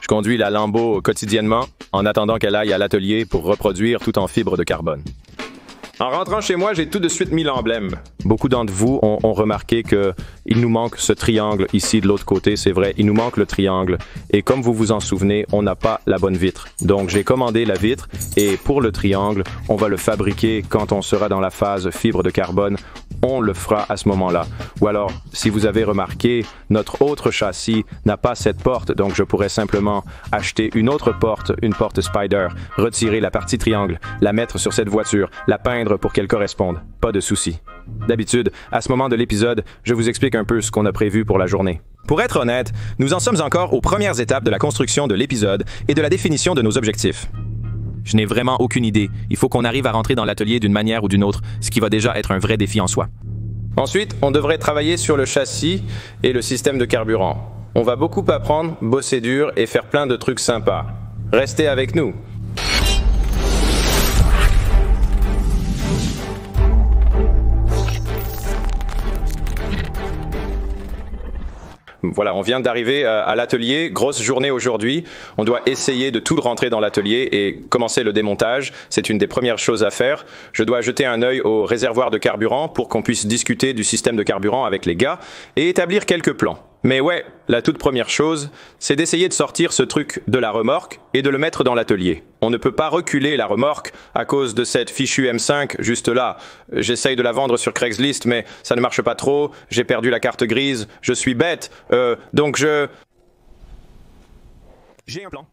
Je conduis la Lambo quotidiennement en attendant qu'elle aille à l'atelier pour reproduire tout en fibre de carbone. En rentrant chez moi, j'ai tout de suite mis l'emblème. Beaucoup d'entre vous ont remarqué qu'il nous manque ce triangle ici de l'autre côté, c'est vrai, il nous manque le triangle. Et comme vous vous en souvenez, on n'a pas la bonne vitre. Donc j'ai commandé la vitre et pour le triangle, on va le fabriquer quand on sera dans la phase fibre de carbone. On le fera à ce moment-là. Ou alors, si vous avez remarqué, notre autre châssis n'a pas cette porte, donc je pourrais simplement acheter une autre porte, une porte Spider, retirer la partie triangle, la mettre sur cette voiture, la peindre pour qu'elle corresponde. Pas de souci. D'habitude, à ce moment de l'épisode, je vous explique un peu ce qu'on a prévu pour la journée. Pour être honnête, nous en sommes encore aux premières étapes de la construction de l'épisode et de la définition de nos objectifs. Je n'ai vraiment aucune idée. Il faut qu'on arrive à rentrer dans l'atelier d'une manière ou d'une autre, ce qui va déjà être un vrai défi en soi. Ensuite, on devrait travailler sur le châssis et le système de carburant. On va beaucoup apprendre, bosser dur et faire plein de trucs sympas. Restez avec nous. Voilà, on vient d'arriver à l'atelier, grosse journée aujourd'hui. On doit essayer de tout rentrer dans l'atelier et commencer le démontage. C'est une des premières choses à faire. Je dois jeter un œil au réservoir de carburant pour qu'on puisse discuter du système de carburant avec les gars et établir quelques plans. Mais ouais, la toute première chose, c'est d'essayer de sortir ce truc de la remorque et de le mettre dans l'atelier. On ne peut pas reculer la remorque à cause de cette fichue M5 juste là. J'essaye de la vendre sur Craigslist, mais ça ne marche pas trop. J'ai perdu la carte grise. Je suis bête. Donc j'ai un plan.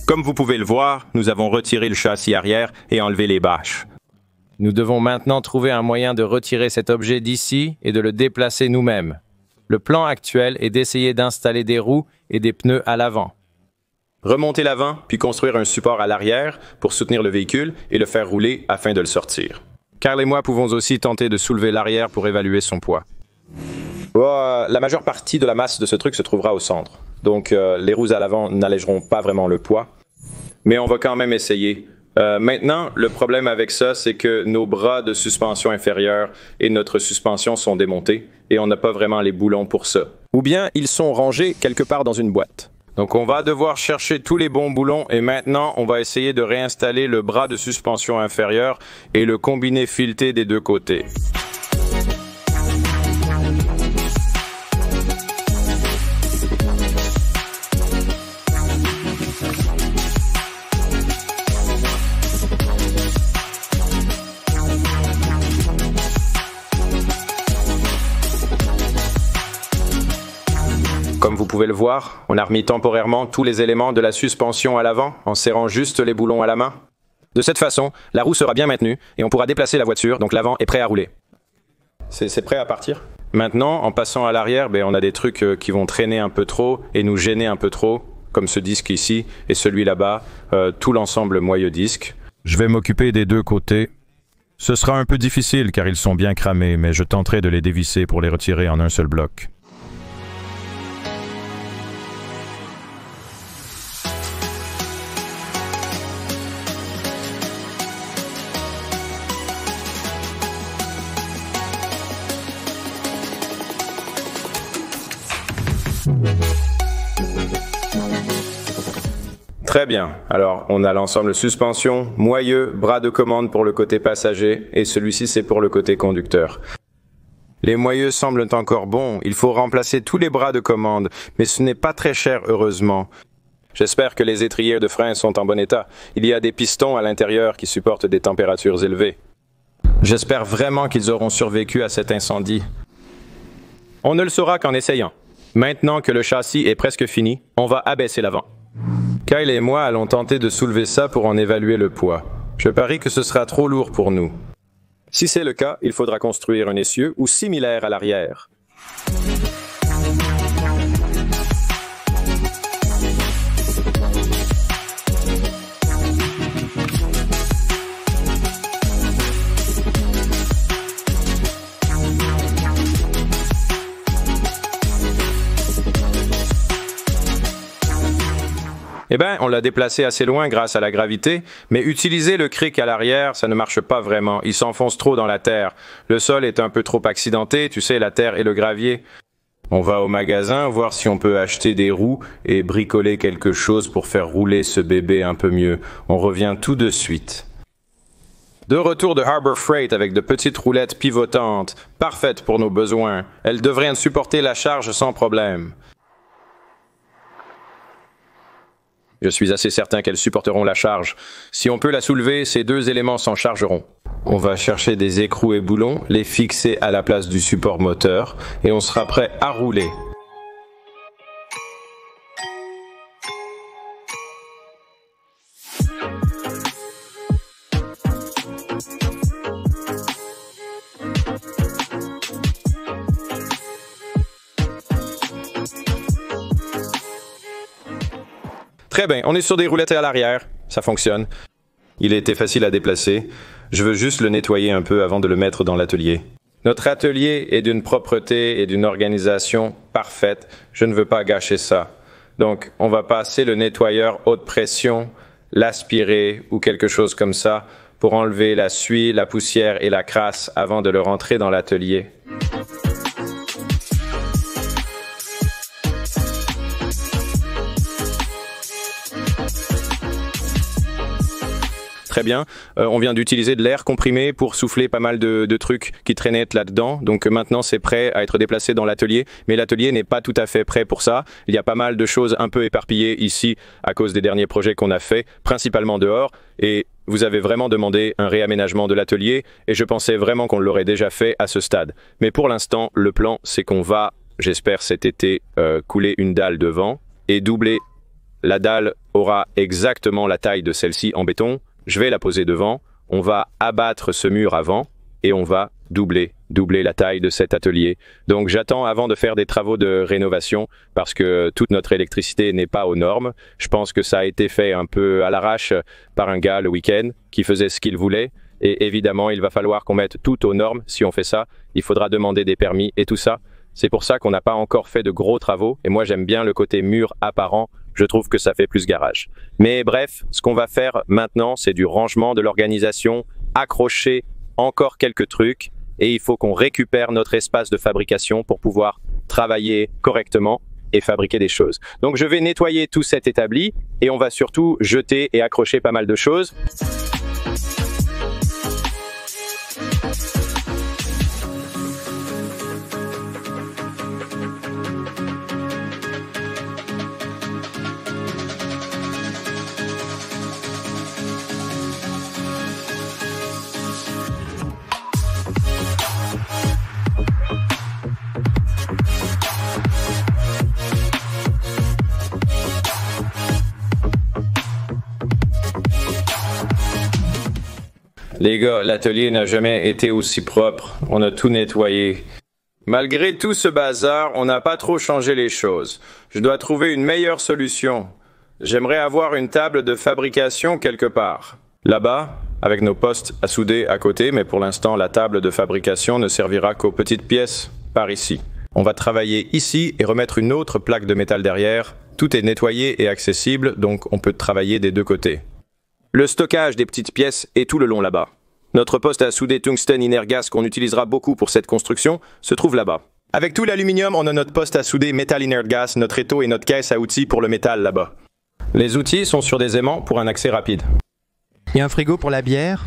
Comme vous pouvez le voir, nous avons retiré le châssis arrière et enlevé les bâches. Nous devons maintenant trouver un moyen de retirer cet objet d'ici et de le déplacer nous-mêmes. Le plan actuel est d'essayer d'installer des roues et des pneus à l'avant. Remonter l'avant, puis construire un support à l'arrière pour soutenir le véhicule et le faire rouler afin de le sortir. Carl et moi pouvons aussi tenter de soulever l'arrière pour évaluer son poids. La majeure partie de la masse de ce truc se trouvera au centre. Donc les roues à l'avant n'allégeront pas vraiment le poids. Mais on va quand même essayer. Maintenant, le problème avec ça, c'est que nos bras de suspension inférieure et notre suspension sont démontés et on n'a pas vraiment les boulons pour ça. Ou bien, ils sont rangés quelque part dans une boîte. Donc on va devoir chercher tous les bons boulons et maintenant, on va essayer de réinstaller le bras de suspension inférieure et le combiné fileté des deux côtés. Comme vous pouvez le voir, on a remis temporairement tous les éléments de la suspension à l'avant en serrant juste les boulons à la main. De cette façon, la roue sera bien maintenue et on pourra déplacer la voiture, donc l'avant est prêt à rouler. C'est prêt à partir? Maintenant, en passant à l'arrière, on a des trucs qui vont traîner un peu trop et nous gêner un peu trop, comme ce disque ici et celui là-bas, tout l'ensemble moyeu disque. Je vais m'occuper des deux côtés. Ce sera un peu difficile car ils sont bien cramés, mais je tenterai de les dévisser pour les retirer en un seul bloc. Très bien. Alors, on a l'ensemble suspension, moyeu, bras de commande pour le côté passager et celui-ci c'est pour le côté conducteur. Les moyeux semblent encore bons. Il faut remplacer tous les bras de commande, mais ce n'est pas très cher heureusement. J'espère que les étriers de frein sont en bon état. Il y a des pistons à l'intérieur qui supportent des températures élevées. J'espère vraiment qu'ils auront survécu à cet incendie. On ne le saura qu'en essayant. Maintenant que le châssis est presque fini, on va abaisser l'avant. Kyle et moi allons tenter de soulever ça pour en évaluer le poids. Je parie que ce sera trop lourd pour nous. Si c'est le cas, il faudra construire un essieu ou similaire à l'arrière. Eh bien, on l'a déplacé assez loin grâce à la gravité, mais utiliser le cric à l'arrière, ça ne marche pas vraiment. Il s'enfonce trop dans la terre. Le sol est un peu trop accidenté, tu sais, la terre et le gravier. On va au magasin voir si on peut acheter des roues et bricoler quelque chose pour faire rouler ce bébé un peu mieux. On revient tout de suite. De retour de Harbor Freight avec de petites roulettes pivotantes, parfaites pour nos besoins. Elles devraient supporter la charge sans problème. Je suis assez certain qu'elles supporteront la charge. Si on peut la soulever, ces deux éléments s'en chargeront. On va chercher des écrous et boulons, les fixer à la place du support moteur, et on sera prêt à rouler. Très bien, on est sur des roulettes à l'arrière. Ça fonctionne. Il était facile à déplacer. Je veux juste le nettoyer un peu avant de le mettre dans l'atelier. Notre atelier est d'une propreté et d'une organisation parfaite. Je ne veux pas gâcher ça. Donc, on va passer le nettoyeur haute pression, l'aspirer ou quelque chose comme ça pour enlever la suie, la poussière et la crasse avant de le rentrer dans l'atelier. Très bien. On vient d'utiliser de l'air comprimé pour souffler pas mal de trucs qui traînaient là-dedans. Donc maintenant, c'est prêt à être déplacé dans l'atelier. Mais l'atelier n'est pas tout à fait prêt pour ça. Il y a pas mal de choses un peu éparpillées ici à cause des derniers projets qu'on a faits, principalement dehors. Et vous avez vraiment demandé un réaménagement de l'atelier et je pensais vraiment qu'on l'aurait déjà fait à ce stade. Mais pour l'instant, le plan, c'est qu'on va, j'espère cet été, couler une dalle devant et doubler. La dalle aura exactement la taille de celle-ci en béton. Je vais la poser devant, on va abattre ce mur avant et on va doubler la taille de cet atelier. Donc j'attends avant de faire des travaux de rénovation parce que toute notre électricité n'est pas aux normes. Je pense que ça a été fait un peu à l'arrache par un gars le week-end qui faisait ce qu'il voulait. Et évidemment, il va falloir qu'on mette tout aux normes. Si on fait ça, il faudra demander des permis et tout ça. C'est pour ça qu'on n'a pas encore fait de gros travaux. Et moi, j'aime bien le côté mur apparent. Je trouve que ça fait plus garage. Mais bref, ce qu'on va faire maintenant, c'est du rangement de l'organisation, accrocher encore quelques trucs, et il faut qu'on récupère notre espace de fabrication pour pouvoir travailler correctement et fabriquer des choses. Donc je vais nettoyer tout cet établi, et on va surtout jeter et accrocher pas mal de choses. Les gars, l'atelier n'a jamais été aussi propre. On a tout nettoyé. Malgré tout ce bazar, on n'a pas trop changé les choses. Je dois trouver une meilleure solution. J'aimerais avoir une table de fabrication quelque part. Là-bas, avec nos postes à souder à côté, mais pour l'instant, la table de fabrication ne servira qu'aux petites pièces, par ici. On va travailler ici et remettre une autre plaque de métal derrière. Tout est nettoyé et accessible, donc on peut travailler des deux côtés. Le stockage des petites pièces est tout le long là-bas. Notre poste à souder tungstène inergas qu'on utilisera beaucoup pour cette construction se trouve là-bas. Avec tout l'aluminium, on a notre poste à souder métal inergas, notre étau et notre caisse à outils pour le métal là-bas. Les outils sont sur des aimants pour un accès rapide. Il y a un frigo pour la bière?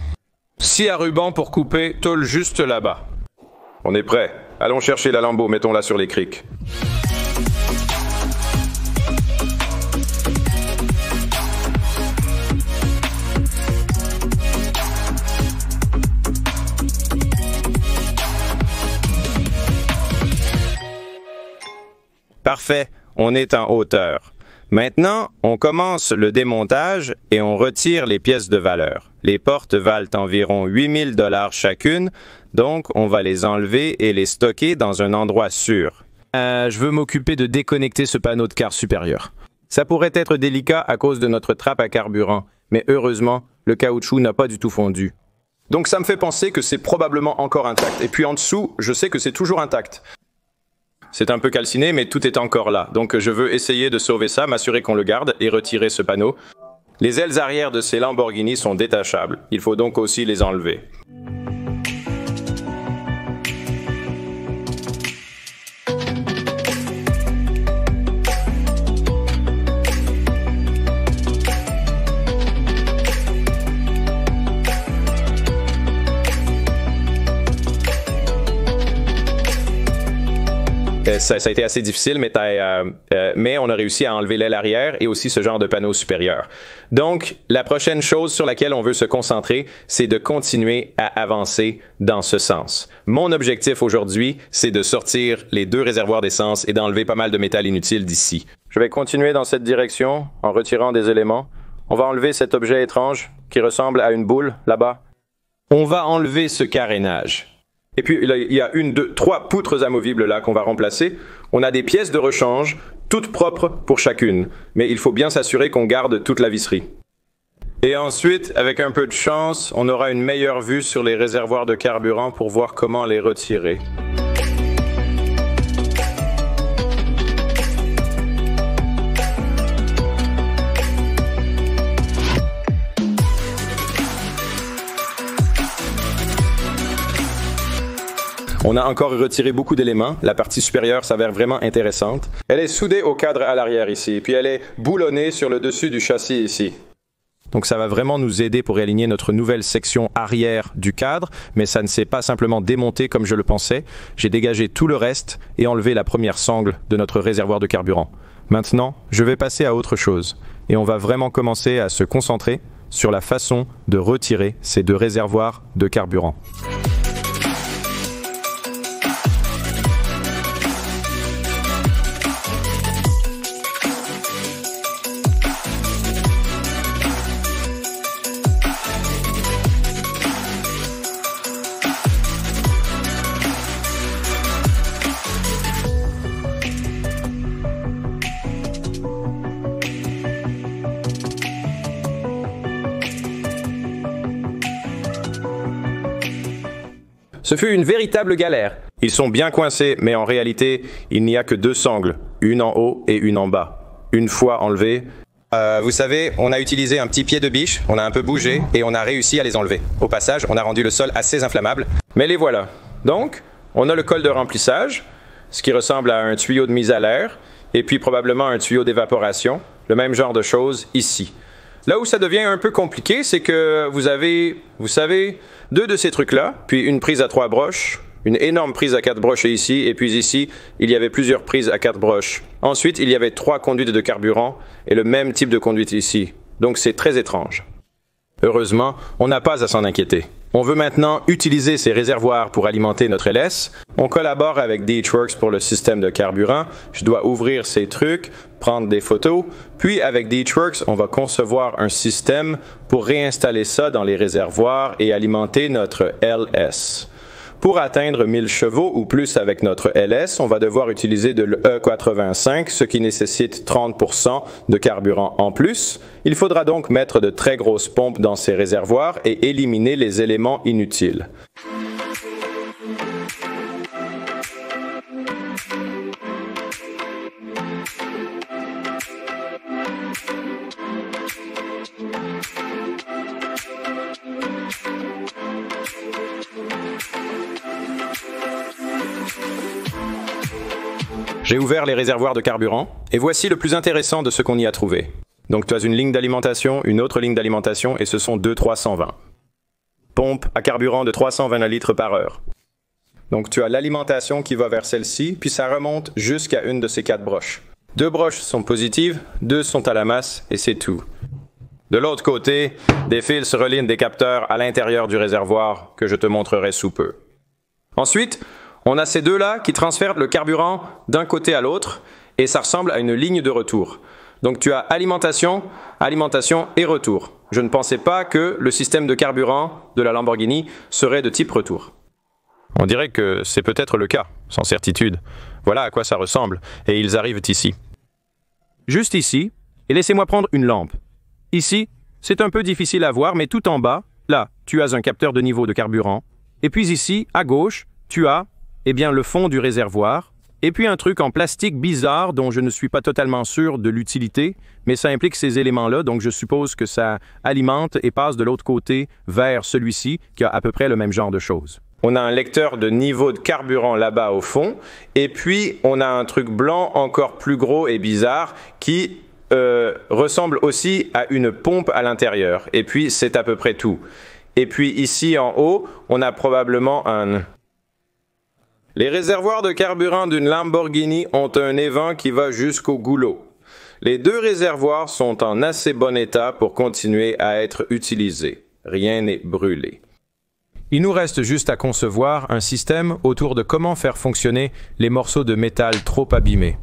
Scie à ruban pour couper, tôle juste là-bas. On est prêt. Allons chercher la lambeau, mettons-la sur les crics. Parfait, on est en hauteur. Maintenant, on commence le démontage et on retire les pièces de valeur. Les portes valent environ 8 000 $ chacune, donc on va les enlever et les stocker dans un endroit sûr. Je veux m'occuper de déconnecter ce panneau de quart supérieur. Ça pourrait être délicat à cause de notre trappe à carburant, mais heureusement, le caoutchouc n'a pas du tout fondu. Donc ça me fait penser que c'est probablement encore intact. Et puis en dessous, je sais que c'est toujours intact. C'est un peu calciné, mais tout est encore là. Donc je veux essayer de sauver ça, m'assurer qu'on le garde et retirer ce panneau. Les ailes arrière de ces Lamborghini sont détachables. Il faut donc aussi les enlever. Ça a été assez difficile, mais on a réussi à enlever l'aile arrière et aussi ce genre de panneau supérieur. Donc, la prochaine chose sur laquelle on veut se concentrer, c'est de continuer à avancer dans ce sens. Mon objectif aujourd'hui, c'est de sortir les 2 réservoirs d'essence et d'enlever pas mal de métal inutile d'ici. Je vais continuer dans cette direction en retirant des éléments. On va enlever cet objet étrange qui ressemble à une boule là-bas. On va enlever ce carénage. Et puis, là, il y a 1, 2, 3 poutres amovibles là qu'on va remplacer. On a des pièces de rechange, toutes propres pour chacune. Mais il faut bien s'assurer qu'on garde toute la visserie. Et ensuite, avec un peu de chance, on aura une meilleure vue sur les réservoirs de carburant pour voir comment les retirer. On a encore retiré beaucoup d'éléments. La partie supérieure s'avère vraiment intéressante. Elle est soudée au cadre à l'arrière ici, puis elle est boulonnée sur le dessus du châssis ici. Donc ça va vraiment nous aider pour aligner notre nouvelle section arrière du cadre, mais ça ne s'est pas simplement démonté comme je le pensais. J'ai dégagé tout le reste et enlevé la première sangle de notre réservoir de carburant. Maintenant, je vais passer à autre chose, et on va vraiment commencer à se concentrer sur la façon de retirer ces 2 réservoirs de carburant. Ce fut une véritable galère. Ils sont bien coincés, mais en réalité, il n'y a que 2 sangles, une en haut et une en bas. Une fois enlevées, vous savez, on a utilisé un petit pied de biche, on a un peu bougé et on a réussi à les enlever. Au passage, on a rendu le sol assez inflammable, mais les voilà. Donc, on a le col de remplissage, ce qui ressemble à un tuyau de mise à l'air, et puis probablement un tuyau d'évaporation, le même genre de choses ici. Là où ça devient un peu compliqué, c'est que vous avez, vous savez, 2 de ces trucs-là, puis une prise à 3 broches, une énorme prise à 4 broches ici, et puis ici, il y avait plusieurs prises à 4 broches. Ensuite, il y avait 3 conduites de carburant et le même type de conduite ici. Donc c'est très étrange. Heureusement, on n'a pas à s'en inquiéter. On veut maintenant utiliser ces réservoirs pour alimenter notre LS. On collabore avec DHWorks pour le système de carburant. Je dois ouvrir ces trucs, prendre des photos. Puis avec DHWorks, on va concevoir un système pour réinstaller ça dans les réservoirs et alimenter notre LS. Pour atteindre 1000 chevaux ou plus avec notre LS, on va devoir utiliser de l'E85, ce qui nécessite 30% de carburant en plus. Il faudra donc mettre de très grosses pompes dans ces réservoirs et éliminer les éléments inutiles. J'ai ouvert les réservoirs de carburant, et voici le plus intéressant de ce qu'on y a trouvé. Donc tu as une ligne d'alimentation, une autre ligne d'alimentation, et ce sont 2 320. Pompe à carburant de 320 litres par heure. Donc tu as l'alimentation qui va vers celle-ci, puis ça remonte jusqu'à une de ces 4 broches. 2 broches sont positives, 2 sont à la masse, et c'est tout. De l'autre côté, des fils relient des capteurs à l'intérieur du réservoir que je te montrerai sous peu. Ensuite, on a ces 2-là qui transfèrent le carburant d'un côté à l'autre et ça ressemble à une ligne de retour. Donc tu as alimentation, alimentation et retour. Je ne pensais pas que le système de carburant de la Lamborghini serait de type retour. On dirait que c'est peut-être le cas, sans certitude. Voilà à quoi ça ressemble et ils arrivent ici. Juste ici, et laissez-moi prendre une lampe. Ici, c'est un peu difficile à voir, mais tout en bas, là, tu as un capteur de niveau de carburant. Et puis ici, à gauche, tu as le fond du réservoir, Et puis un truc en plastique bizarre dont je ne suis pas totalement sûr de l'utilité, mais ça implique ces éléments-là, donc je suppose que ça alimente et passe de l'autre côté vers celui-ci qui a à peu près le même genre de choses. On a un lecteur de niveau de carburant là-bas au fond, et puis on a un truc blanc encore plus gros et bizarre qui ressemble aussi à une pompe à l'intérieur. Et puis c'est à peu près tout. Et puis ici en haut, on a probablement un... Les réservoirs de carburant d'une Lamborghini ont un évent qui va jusqu'au goulot. Les deux réservoirs sont en assez bon état pour continuer à être utilisés. Rien n'est brûlé. Il nous reste juste à concevoir un système autour de comment faire fonctionner les morceaux de métal trop abîmés.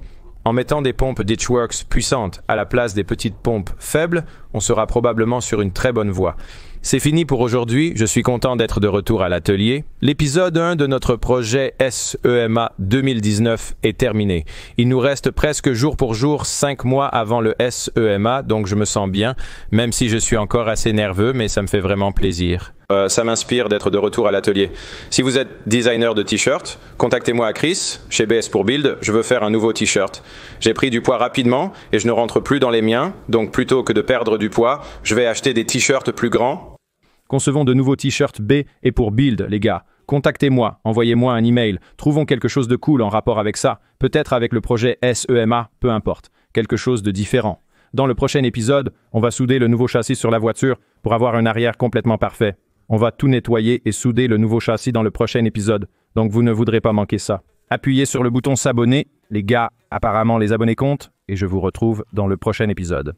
En mettant des pompes Ditchworks puissantes à la place des petites pompes faibles, on sera probablement sur une très bonne voie. C'est fini pour aujourd'hui, je suis content d'être de retour à l'atelier. L'épisode 1 de notre projet SEMA 2019 est terminé. Il nous reste presque jour pour jour 5 mois avant le SEMA, donc je me sens bien, même si je suis encore assez nerveux, mais ça me fait vraiment plaisir. Ça m'inspire d'être de retour à l'atelier. Si vous êtes designer de t-shirts, contactez-moi à Chris, chez BS pour Build, je veux faire un nouveau t-shirt. J'ai pris du poids rapidement et je ne rentre plus dans les miens, donc plutôt que de perdre du poids, je vais acheter des t-shirts plus grands. Concevons de nouveaux t-shirts B et pour Build, les gars. Contactez-moi, envoyez-moi un email, trouvons quelque chose de cool en rapport avec ça, peut-être avec le projet SEMA, peu importe, quelque chose de différent. Dans le prochain épisode, on va souder le nouveau châssis sur la voiture pour avoir un arrière complètement parfait. On va tout nettoyer et souder le nouveau châssis dans le prochain épisode, donc vous ne voudrez pas manquer ça. Appuyez sur le bouton s'abonner, les gars, apparemment les abonnés comptent, et je vous retrouve dans le prochain épisode.